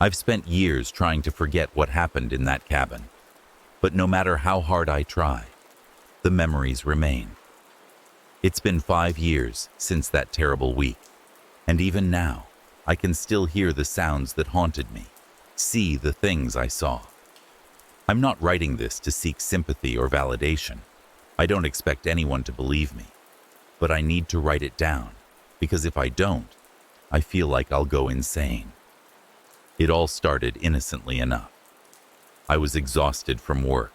I've spent years trying to forget what happened in that cabin, but no matter how hard I try, the memories remain. It's been 5 years since that terrible week, and even now, I can still hear the sounds that haunted me, see the things I saw. I'm not writing this to seek sympathy or validation. I don't expect anyone to believe me, but I need to write it down, because if I don't, I feel like I'll go insane. It all started innocently enough. I was exhausted from work.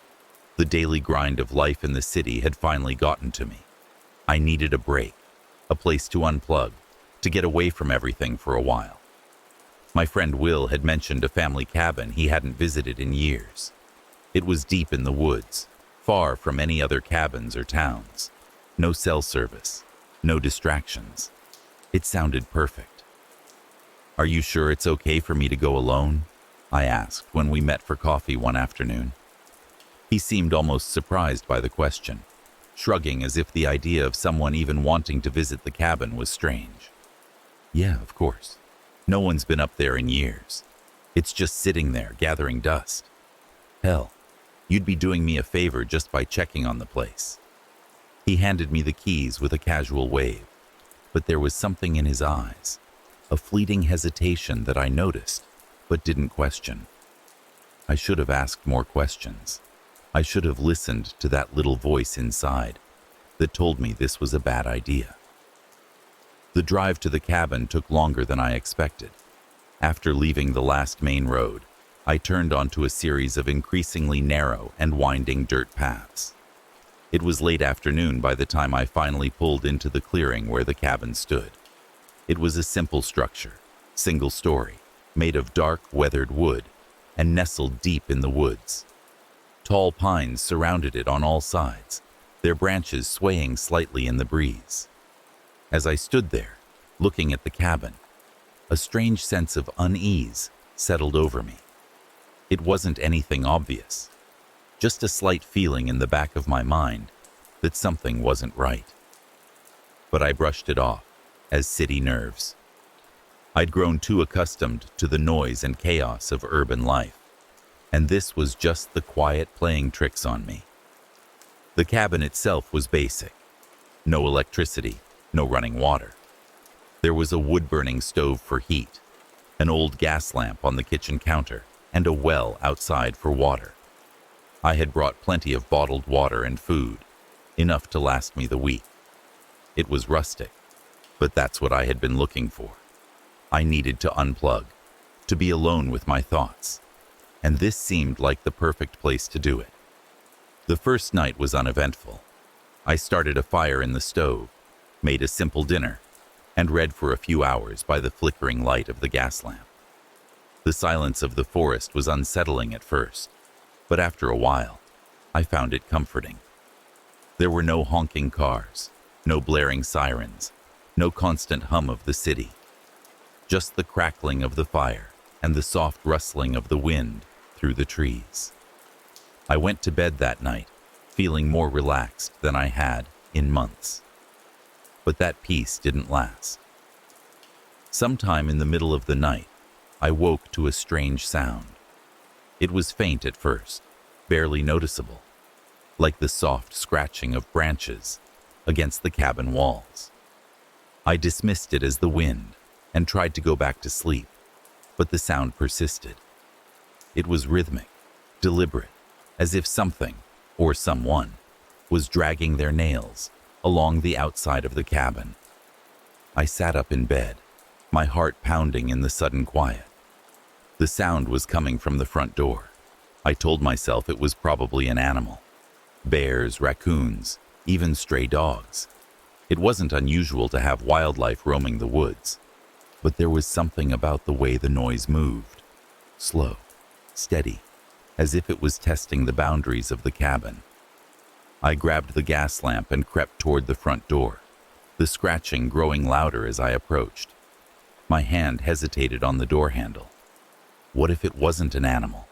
The daily grind of life in the city had finally gotten to me. I needed a break, a place to unplug, to get away from everything for a while. My friend Will had mentioned a family cabin he hadn't visited in years. It was deep in the woods, far from any other cabins or towns. No cell service, no distractions. It sounded perfect. "Are you sure it's okay for me to go alone?" I asked when we met for coffee one afternoon. He seemed almost surprised by the question, shrugging as if the idea of someone even wanting to visit the cabin was strange. "Yeah, of course. No one's been up there in years. It's just sitting there, gathering dust. Hell, you'd be doing me a favor just by checking on the place." He handed me the keys with a casual wave, but there was something in his eyes, a fleeting hesitation that I noticed, but didn't question. I should have asked more questions. I should have listened to that little voice inside that told me this was a bad idea. The drive to the cabin took longer than I expected. After leaving the last main road, I turned onto a series of increasingly narrow and winding dirt paths. It was late afternoon by the time I finally pulled into the clearing where the cabin stood. It was a simple structure, single story, made of dark, weathered wood, and nestled deep in the woods. Tall pines surrounded it on all sides, their branches swaying slightly in the breeze. As I stood there, looking at the cabin, a strange sense of unease settled over me. It wasn't anything obvious, just a slight feeling in the back of my mind that something wasn't right. But I brushed it off as city nerves. I'd grown too accustomed to the noise and chaos of urban life, and this was just the quiet playing tricks on me. The cabin itself was basic. No electricity, no running water. There was a wood-burning stove for heat, an old gas lamp on the kitchen counter, and a well outside for water. I had brought plenty of bottled water and food, enough to last me the week. It was rustic, but that's what I had been looking for. I needed to unplug, to be alone with my thoughts, and this seemed like the perfect place to do it. The first night was uneventful. I started a fire in the stove, made a simple dinner, and read for a few hours by the flickering light of the gas lamp. The silence of the forest was unsettling at first, but after a while, I found it comforting. There were no honking cars, no blaring sirens, no constant hum of the city. Just the crackling of the fire and the soft rustling of the wind through the trees. I went to bed that night, feeling more relaxed than I had in months. But that peace didn't last. Sometime in the middle of the night, I woke to a strange sound. It was faint at first, barely noticeable, like the soft scratching of branches against the cabin walls. I dismissed it as the wind and tried to go back to sleep, but the sound persisted. It was rhythmic, deliberate, as if something, or someone, was dragging their nails along the outside of the cabin. I sat up in bed, my heart pounding in the sudden quiet. The sound was coming from the front door. I told myself it was probably an animal. Bears, raccoons, even stray dogs. It wasn't unusual to have wildlife roaming the woods, but there was something about the way the noise moved. Slow, steady, as if it was testing the boundaries of the cabin. I grabbed the gas lamp and crept toward the front door, the scratching growing louder as I approached. My hand hesitated on the door handle. What if it wasn't an animal?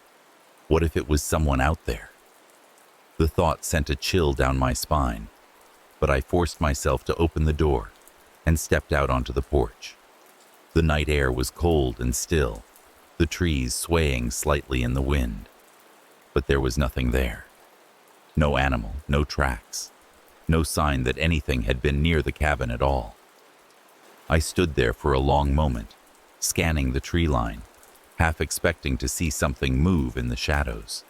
What if it was someone out there? The thought sent a chill down my spine, but I forced myself to open the door and stepped out onto the porch. The night air was cold and still, the trees swaying slightly in the wind. But there was nothing there. No animal, no tracks, no sign that anything had been near the cabin at all. I stood there for a long moment, scanning the tree line, half expecting to see something move in the shadows.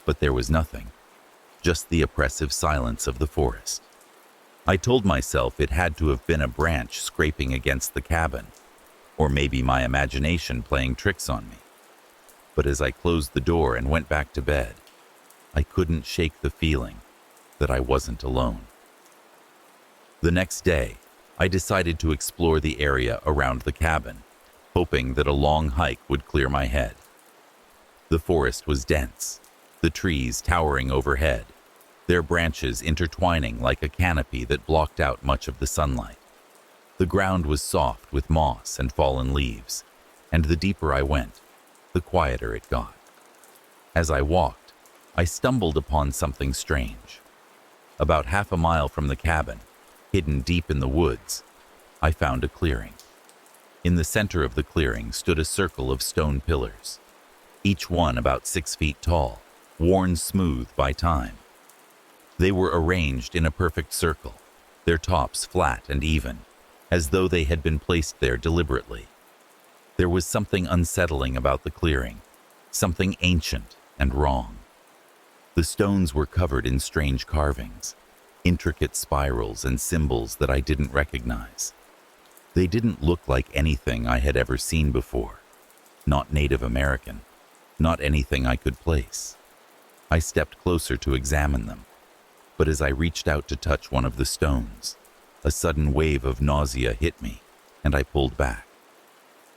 But there was nothing, just the oppressive silence of the forest. I told myself it had to have been a branch scraping against the cabin, or maybe my imagination playing tricks on me. But as I closed the door and went back to bed, I couldn't shake the feeling that I wasn't alone. The next day, I decided to explore the area around the cabin, hoping that a long hike would clear my head. The forest was dense, the trees towering overhead, their branches intertwining like a canopy that blocked out much of the sunlight. The ground was soft with moss and fallen leaves, and the deeper I went, the quieter it got. As I walked, I stumbled upon something strange. About half a mile from the cabin, hidden deep in the woods, I found a clearing. In the center of the clearing stood a circle of stone pillars, each one about 6 feet tall, worn smooth by time. They were arranged in a perfect circle, their tops flat and even, as though they had been placed there deliberately. There was something unsettling about the clearing, something ancient and wrong. The stones were covered in strange carvings, intricate spirals and symbols that I didn't recognize. They didn't look like anything I had ever seen before, not Native American, not anything I could place. I stepped closer to examine them, but as I reached out to touch one of the stones, a sudden wave of nausea hit me, and I pulled back.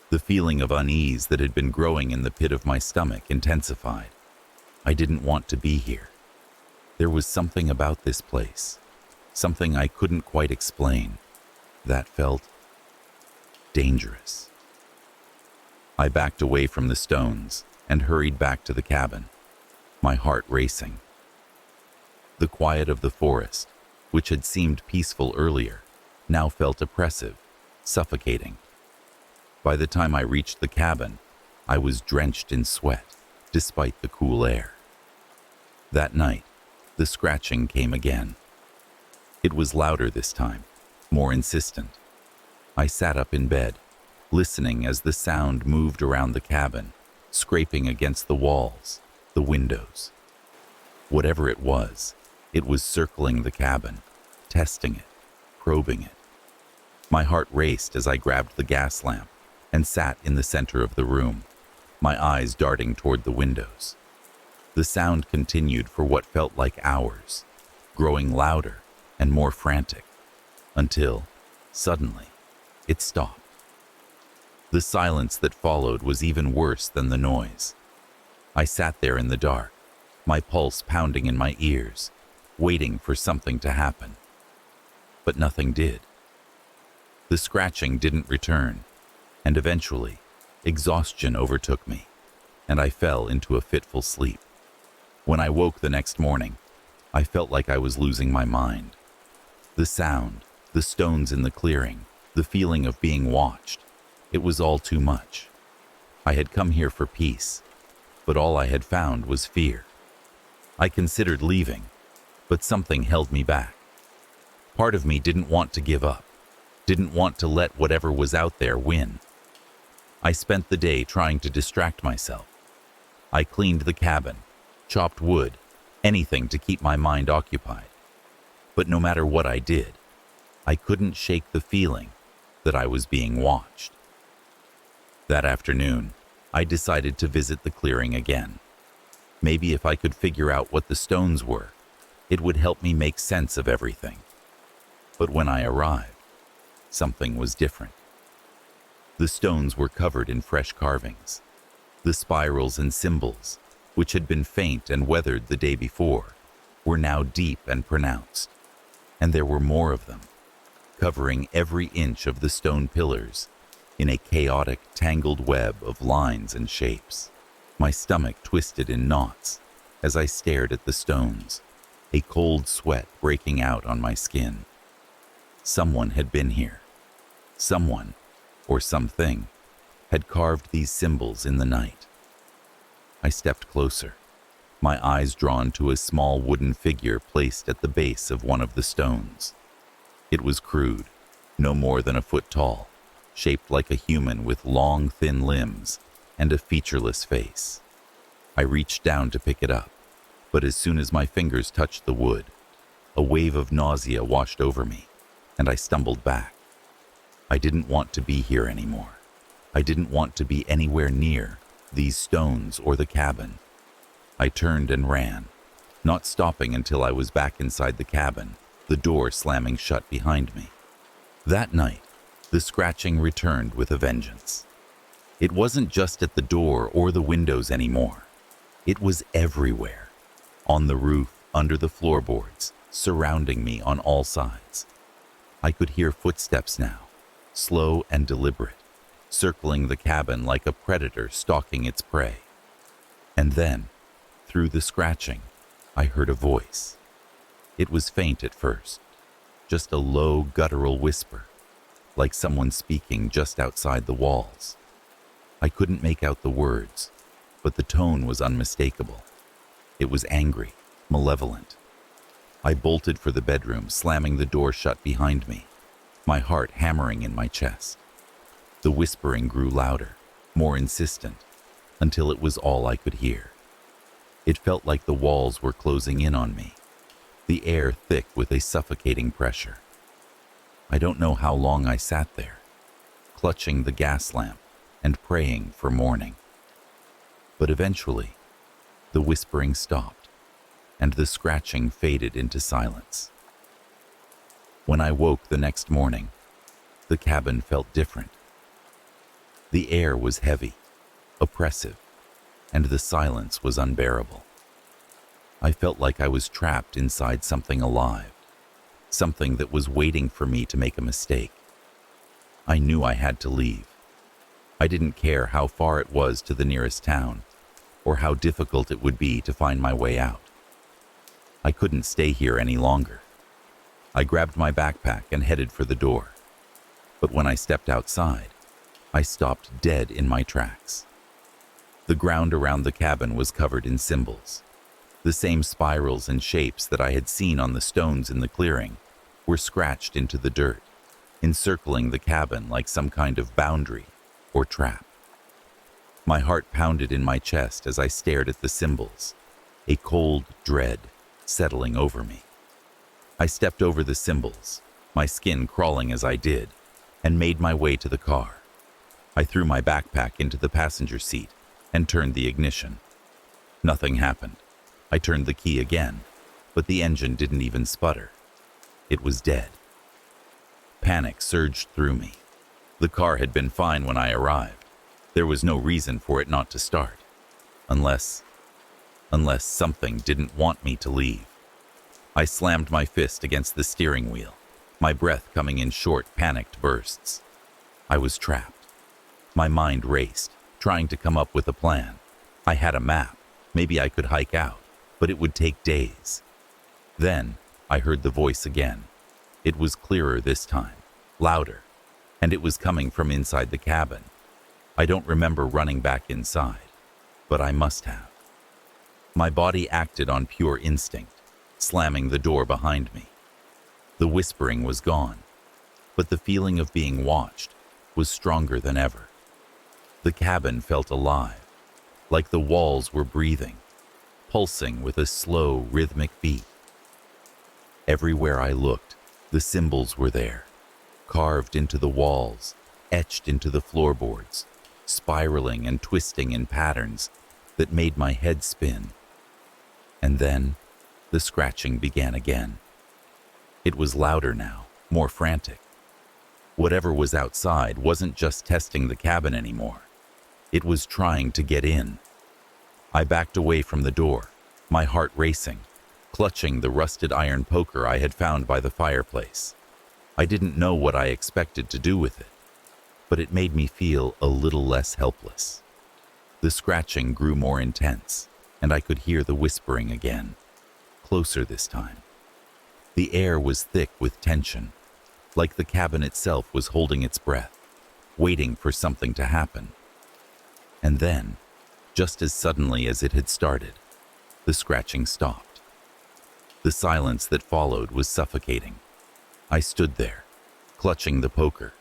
The feeling of unease that had been growing in the pit of my stomach intensified. I didn't want to be here. There was something about this place, something I couldn't quite explain, that felt dangerous. I backed away from the stones and hurried back to the cabin, my heart racing. The quiet of the forest, which had seemed peaceful earlier, now felt oppressive, suffocating. By the time I reached the cabin, I was drenched in sweat, despite the cool air. That night, the scratching came again. It was louder this time, more insistent. I sat up in bed, listening as the sound moved around the cabin, scraping against the walls, the windows. Whatever it was circling the cabin, testing it, probing it. My heart raced as I grabbed the gas lamp and sat in the center of the room, my eyes darting toward the windows. The sound continued for what felt like hours, growing louder and more frantic, until, suddenly, it stopped. The silence that followed was even worse than the noise. I sat there in the dark, my pulse pounding in my ears, waiting for something to happen. But nothing did. The scratching didn't return, and eventually, exhaustion overtook me, and I fell into a fitful sleep. When I woke the next morning, I felt like I was losing my mind. The sound, the stones in the clearing, the feeling of being watched, it was all too much. I had come here for peace, but all I had found was fear. I considered leaving, but something held me back. Part of me didn't want to give up, didn't want to let whatever was out there win. I spent the day trying to distract myself. I cleaned the cabin, chopped wood, anything to keep my mind occupied. But no matter what I did, I couldn't shake the feeling that I was being watched. That afternoon, I decided to visit the clearing again. Maybe if I could figure out what the stones were, it would help me make sense of everything. But when I arrived, something was different. The stones were covered in fresh carvings. The spirals and symbols, which had been faint and weathered the day before, were now deep and pronounced. And there were more of them, covering every inch of the stone pillars in a chaotic, tangled web of lines and shapes. My stomach twisted in knots as I stared at the stones, a cold sweat breaking out on my skin. Someone had been here. Someone, or something, had carved these symbols in the night. I stepped closer, my eyes drawn to a small wooden figure placed at the base of one of the stones. It was crude, no more than a foot tall, shaped like a human with long, thin limbs and a featureless face. I reached down to pick it up, but as soon as my fingers touched the wood, a wave of nausea washed over me, and I stumbled back. I didn't want to be here anymore. I didn't want to be anywhere near these stones or the cabin. I turned and ran, not stopping until I was back inside the cabin, the door slamming shut behind me. That night, the scratching returned with a vengeance. It wasn't just at the door or the windows anymore. It was everywhere, on the roof, under the floorboards, surrounding me on all sides. I could hear footsteps now, slow and deliberate, circling the cabin like a predator stalking its prey. And then, through the scratching, I heard a voice. It was faint at first, just a low, guttural whisper, like someone speaking just outside the walls. I couldn't make out the words, but the tone was unmistakable. It was angry, malevolent. I bolted for the bedroom, slamming the door shut behind me, my heart hammering in my chest. The whispering grew louder, more insistent, until it was all I could hear. It felt like the walls were closing in on me, the air thick with a suffocating pressure. I don't know how long I sat there, clutching the gas lamp and praying for morning. But eventually, the whispering stopped, and the scratching faded into silence. When I woke the next morning, the cabin felt different. The air was heavy, oppressive, and the silence was unbearable. I felt like I was trapped inside something alive, something that was waiting for me to make a mistake. I knew I had to leave. I didn't care how far it was to the nearest town, or how difficult it would be to find my way out. I couldn't stay here any longer. I grabbed my backpack and headed for the door. But when I stepped outside, I stopped dead in my tracks. The ground around the cabin was covered in symbols. The same spirals and shapes that I had seen on the stones in the clearing were scratched into the dirt, encircling the cabin like some kind of boundary or trap. My heart pounded in my chest as I stared at the symbols, a cold dread settling over me. I stepped over the symbols, my skin crawling as I did, and made my way to the car. I threw my backpack into the passenger seat and turned the ignition. Nothing happened. I turned the key again, but the engine didn't even sputter. It was dead. Panic surged through me. The car had been fine when I arrived. There was no reason for it not to start. Unless something didn't want me to leave. I slammed my fist against the steering wheel, my breath coming in short, panicked bursts. I was trapped. My mind raced, trying to come up with a plan. I had a map. Maybe I could hike out, but it would take days. Then I heard the voice again. It was clearer this time, louder, and it was coming from inside the cabin. I don't remember running back inside, but I must have. My body acted on pure instinct, slamming the door behind me. The whispering was gone, but the feeling of being watched was stronger than ever. The cabin felt alive, like the walls were breathing, pulsing with a slow, rhythmic beat. Everywhere I looked, the symbols were there, carved into the walls, etched into the floorboards, spiraling and twisting in patterns that made my head spin. And then, the scratching began again. It was louder now, more frantic. Whatever was outside wasn't just testing the cabin anymore. It was trying to get in. I backed away from the door, my heart racing, clutching the rusted iron poker I had found by the fireplace. I didn't know what I expected to do with it, but it made me feel a little less helpless. The scratching grew more intense, and I could hear the whispering again, closer this time. The air was thick with tension, like the cabin itself was holding its breath, waiting for something to happen. And then, just as suddenly as it had started, the scratching stopped. The silence that followed was suffocating. I stood there, clutching the poker,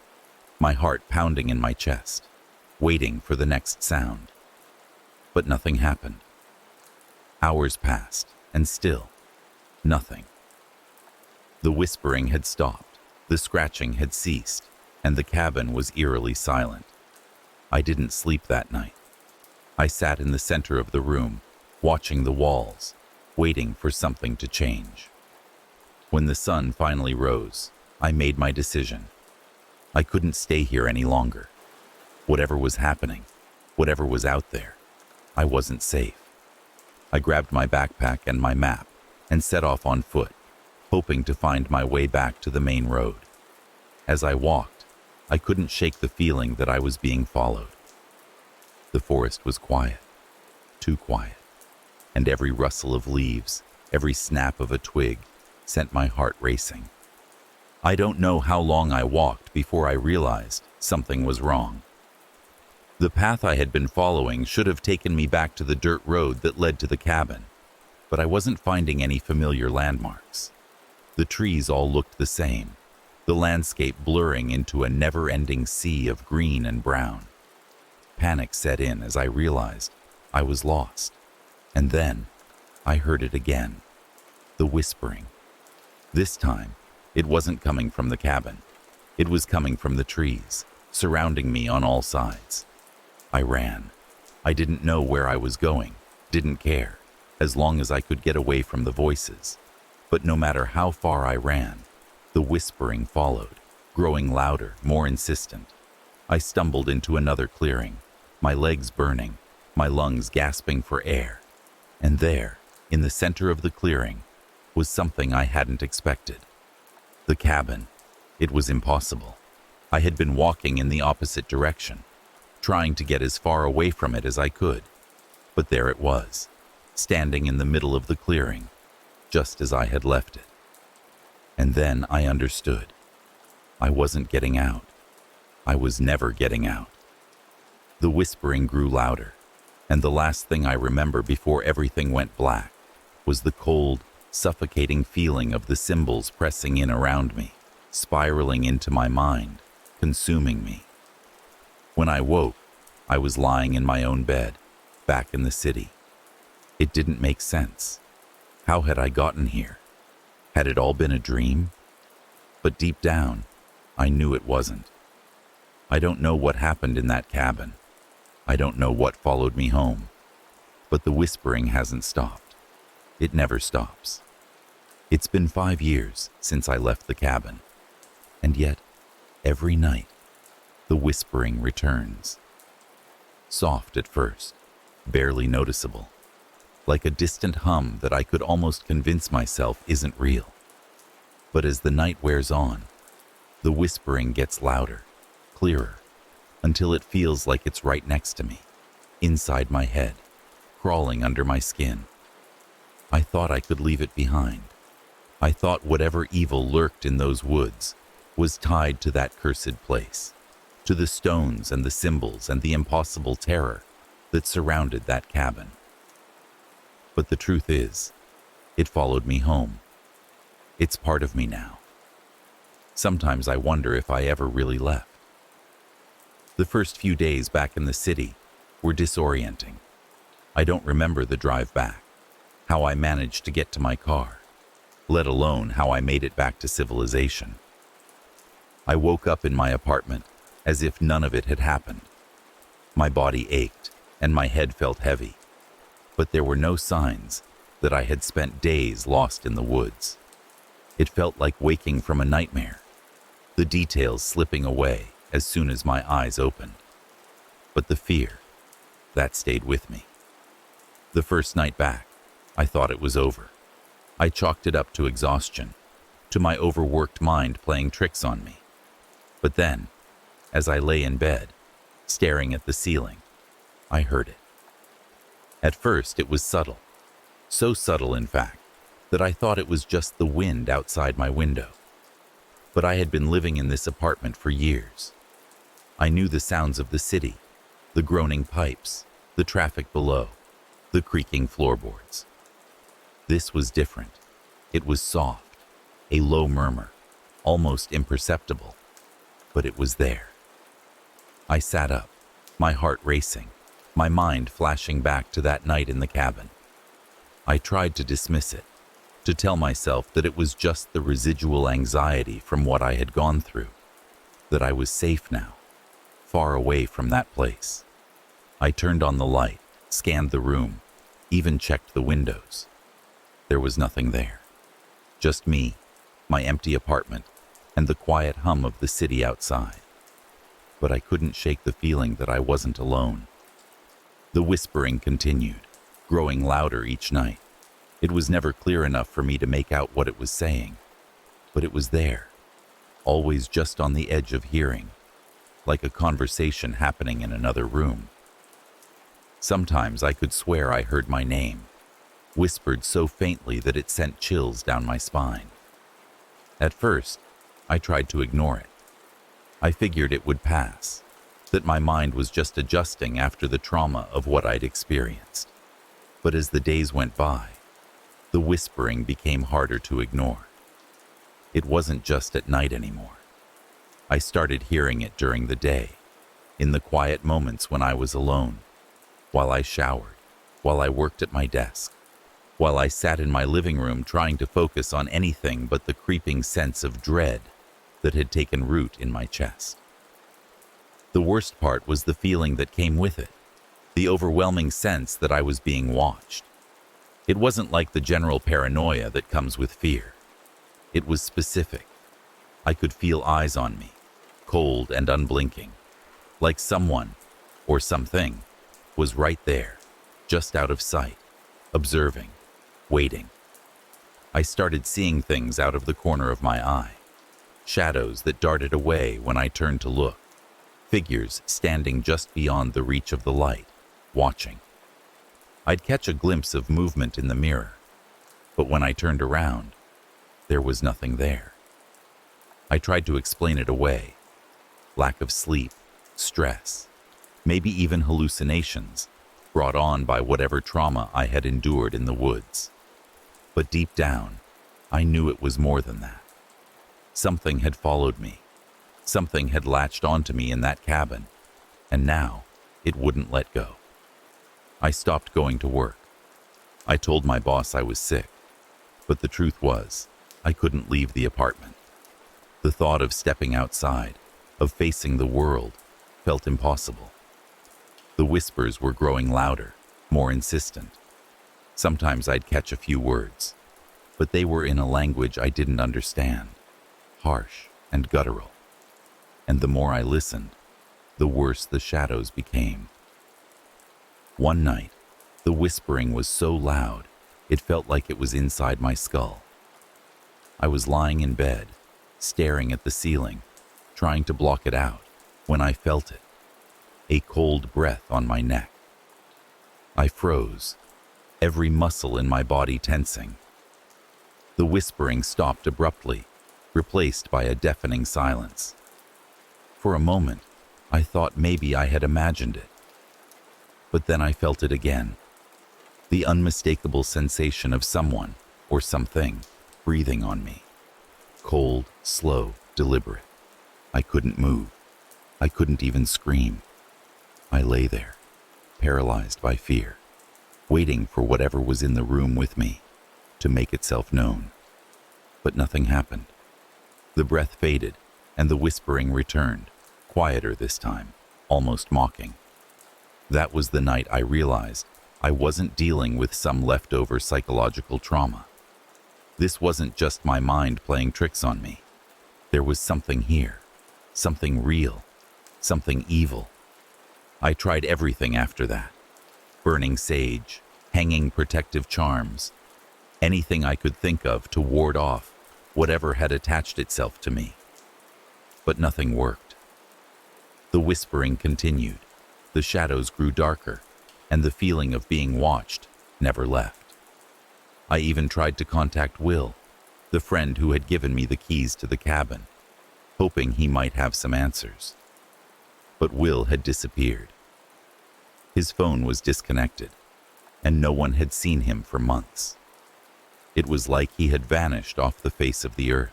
my heart pounding in my chest, waiting for the next sound. But nothing happened. Hours passed, and still, nothing. The whispering had stopped, the scratching had ceased, and the cabin was eerily silent. I didn't sleep that night. I sat in the center of the room, watching the walls, waiting for something to change. When the sun finally rose, I made my decision. I couldn't stay here any longer. Whatever was happening, whatever was out there, I wasn't safe. I grabbed my backpack and my map and set off on foot, hoping to find my way back to the main road. As I walked, I couldn't shake the feeling that I was being followed. The forest was quiet, too quiet, and every rustle of leaves, every snap of a twig, sent my heart racing. I don't know how long I walked before I realized something was wrong. The path I had been following should have taken me back to the dirt road that led to the cabin, but I wasn't finding any familiar landmarks. The trees all looked the same, the landscape blurring into a never-ending sea of green and brown. Panic set in as I realized I was lost. And then I heard it again, the whispering. This time, it wasn't coming from the cabin. It was coming from the trees, surrounding me on all sides. I ran. I didn't know where I was going, didn't care, as long as I could get away from the voices. But no matter how far I ran, the whispering followed, growing louder, more insistent. I stumbled into another clearing, my legs burning, my lungs gasping for air. And there, in the center of the clearing, was something I hadn't expected. The cabin. It was impossible. I had been walking in the opposite direction, trying to get as far away from it as I could. But there it was, standing in the middle of the clearing, just as I had left it. And then I understood. I wasn't getting out. I was never getting out. The whispering grew louder, and the last thing I remember before everything went black was the cold, suffocating feeling of the symbols pressing in around me, spiraling into my mind, consuming me. When I woke, I was lying in my own bed, back in the city. It didn't make sense. How had I gotten here? Had it all been a dream? But deep down, I knew it wasn't. I don't know what happened in that cabin. I don't know what followed me home. But the whispering hasn't stopped. It never stops. It's been 5 years since I left the cabin. And yet, every night, the whispering returns. Soft at first, barely noticeable, like a distant hum that I could almost convince myself isn't real. But as the night wears on, the whispering gets louder, clearer, until it feels like it's right next to me, inside my head, crawling under my skin. I thought I could leave it behind. I thought whatever evil lurked in those woods was tied to that cursed place, to the stones and the symbols and the impossible terror that surrounded that cabin. But the truth is, it followed me home. It's part of me now. Sometimes I wonder if I ever really left. The first few days back in the city were disorienting. I don't remember the drive back, how I managed to get to my car, let alone how I made it back to civilization. I woke up in my apartment as if none of it had happened. My body ached and my head felt heavy, but there were no signs that I had spent days lost in the woods. It felt like waking from a nightmare, the details slipping away as soon as my eyes opened. But the fear, that stayed with me. The first night back, I thought it was over. I chalked it up to exhaustion, to my overworked mind playing tricks on me. But then, as I lay in bed, staring at the ceiling, I heard it. At first, it was subtle. So subtle, in fact, that I thought it was just the wind outside my window. But I had been living in this apartment for years. I knew the sounds of the city, The groaning pipes, the traffic below, the creaking floorboards. This was different. It was soft, a low murmur, almost imperceptible, but it was there. I sat up, my heart racing, my mind flashing back to that night in the cabin. I tried to dismiss it, to tell myself that it was just the residual anxiety from what I had gone through, that I was safe now, far away from that place. I turned on the light, scanned the room, even checked the windows. There was nothing there. Just me, my empty apartment, and the quiet hum of the city outside. But I couldn't shake the feeling that I wasn't alone. The whispering continued, growing louder each night. It was never clear enough for me to make out what it was saying, but it was there, always just on the edge of hearing, like a conversation happening in another room. Sometimes I could swear I heard my name, whispered so faintly that it sent chills down my spine. At first, I tried to ignore it. I figured it would pass, that my mind was just adjusting after the trauma of what I'd experienced. But as the days went by, the whispering became harder to ignore. It wasn't just at night anymore. I started hearing it during the day, in the quiet moments when I was alone, while I showered, while I worked at my desk, while I sat in my living room trying to focus on anything but the creeping sense of dread that had taken root in my chest. The worst part was the feeling that came with it, the overwhelming sense that I was being watched. It wasn't like the general paranoia that comes with fear. It was specific. I could feel eyes on me, cold and unblinking, like someone, or something, was right there, just out of sight, observing, waiting. I started seeing things out of the corner of my eye, shadows that darted away when I turned to look, figures standing just beyond the reach of the light, watching. I'd catch a glimpse of movement in the mirror, but when I turned around, there was nothing there. I tried to explain it away. Lack of sleep, stress, maybe even hallucinations, brought on by whatever trauma I had endured in the woods. But deep down, I knew it was more than that. Something had followed me. Something had latched onto me in that cabin, and now it wouldn't let go. I stopped going to work. I told my boss I was sick, but the truth was, I couldn't leave the apartment. The thought of stepping outside, of facing the world, felt impossible. The whispers were growing louder, more insistent. Sometimes I'd catch a few words, but they were in a language I didn't understand, harsh and guttural. And the more I listened, the worse the shadows became. One night, the whispering was so loud, it felt like it was inside my skull. I was lying in bed, staring at the ceiling, trying to block it out, when I felt it, a cold breath on my neck. I froze, every muscle in my body tensing. The whispering stopped abruptly, replaced by a deafening silence. For a moment, I thought maybe I had imagined it. But then I felt it again, the unmistakable sensation of someone, or something, breathing on me. Cold, slow, deliberate. I couldn't move. I couldn't even scream. I lay there, paralyzed by fear, waiting for whatever was in the room with me to make itself known. But nothing happened. The breath faded, and the whispering returned, quieter this time, almost mocking. That was the night I realized I wasn't dealing with some leftover psychological trauma. This wasn't just my mind playing tricks on me. There was something here, something real, something evil. I tried everything after that. Burning sage, hanging protective charms, anything I could think of to ward off whatever had attached itself to me. But nothing worked. The whispering continued. The shadows grew darker, and the feeling of being watched never left. I even tried to contact Will, the friend who had given me the keys to the cabin, hoping he might have some answers. But Will had disappeared. His phone was disconnected, and no one had seen him for months. It was like he had vanished off the face of the earth.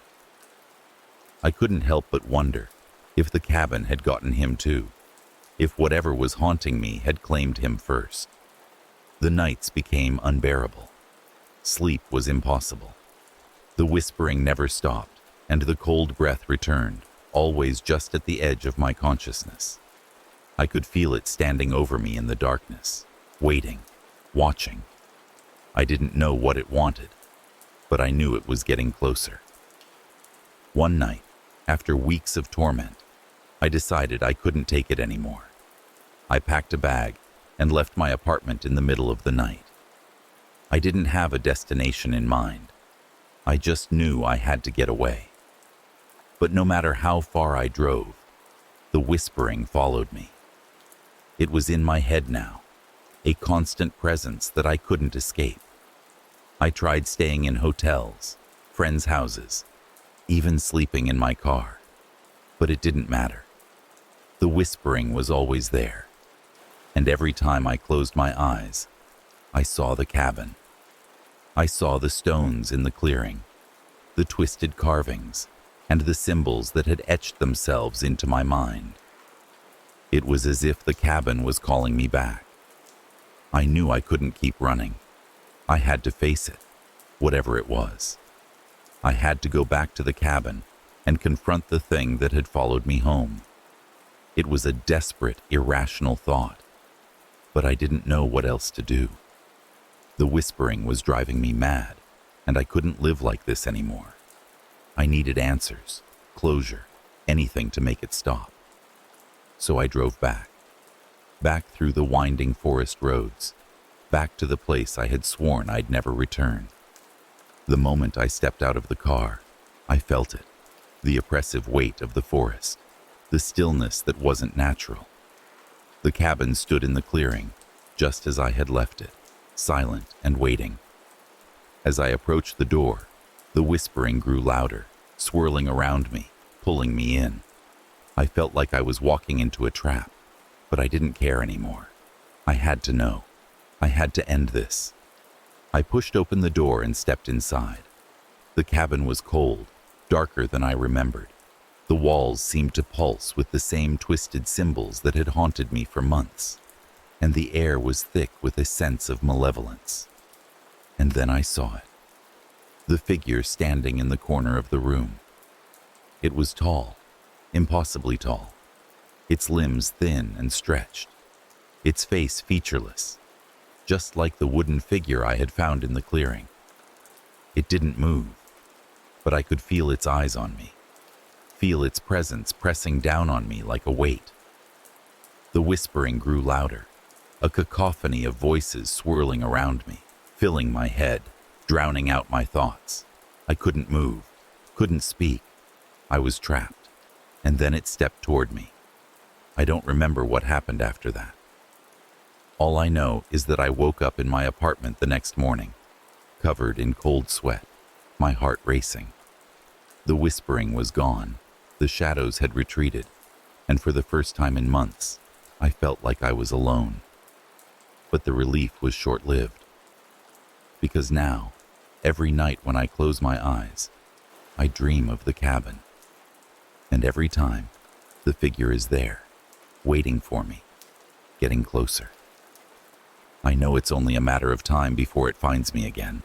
I couldn't help but wonder if the cabin had gotten him too, if whatever was haunting me had claimed him first. The nights became unbearable. Sleep was impossible. The whispering never stopped, and the cold breath returned, always just at the edge of my consciousness. I could feel it standing over me in the darkness, waiting, watching. I didn't know what it wanted, but I knew it was getting closer. One night, after weeks of torment, I decided I couldn't take it anymore. I packed a bag and left my apartment in the middle of the night. I didn't have a destination in mind. I just knew I had to get away. But no matter how far I drove, the whispering followed me. It was in my head now, a constant presence that I couldn't escape. I tried staying in hotels, friends' houses, even sleeping in my car, but it didn't matter. The whispering was always there, and every time I closed my eyes, I saw the cabin. I saw the stones in the clearing, the twisted carvings, and the symbols that had etched themselves into my mind. It was as if the cabin was calling me back. I knew I couldn't keep running. I had to face it, whatever it was. I had to go back to the cabin and confront the thing that had followed me home. It was a desperate, irrational thought, but I didn't know what else to do. The whispering was driving me mad, and I couldn't live like this anymore. I needed answers, closure, anything to make it stop. So I drove back through the winding forest roads, back to the place I had sworn I'd never return. The moment I stepped out of the car, I felt it, the oppressive weight of the forest, the stillness that wasn't natural. The cabin stood in the clearing, just as I had left it, silent and waiting. As I approached the door, the whispering grew louder, swirling around me, pulling me in. I felt like I was walking into a trap, but I didn't care anymore. I had to know. I had to end this. I pushed open the door and stepped inside. The cabin was cold, darker than I remembered. The walls seemed to pulse with the same twisted symbols that had haunted me for months, and the air was thick with a sense of malevolence. And then I saw it. The figure standing in the corner of the room. It was tall, impossibly tall, its limbs thin and stretched, its face featureless, just like the wooden figure I had found in the clearing. It didn't move, but I could feel its eyes on me, feel its presence pressing down on me like a weight. The whispering grew louder, a cacophony of voices swirling around me, filling my head, drowning out my thoughts. I couldn't move, couldn't speak. I was trapped, and then it stepped toward me. I don't remember what happened after that. All I know is that I woke up in my apartment the next morning, covered in cold sweat, my heart racing. The whispering was gone, the shadows had retreated, and for the first time in months, I felt like I was alone. But the relief was short-lived, because now, every night when I close my eyes, I dream of the cabin. And every time, the figure is there, waiting for me, getting closer. I know it's only a matter of time before it finds me again.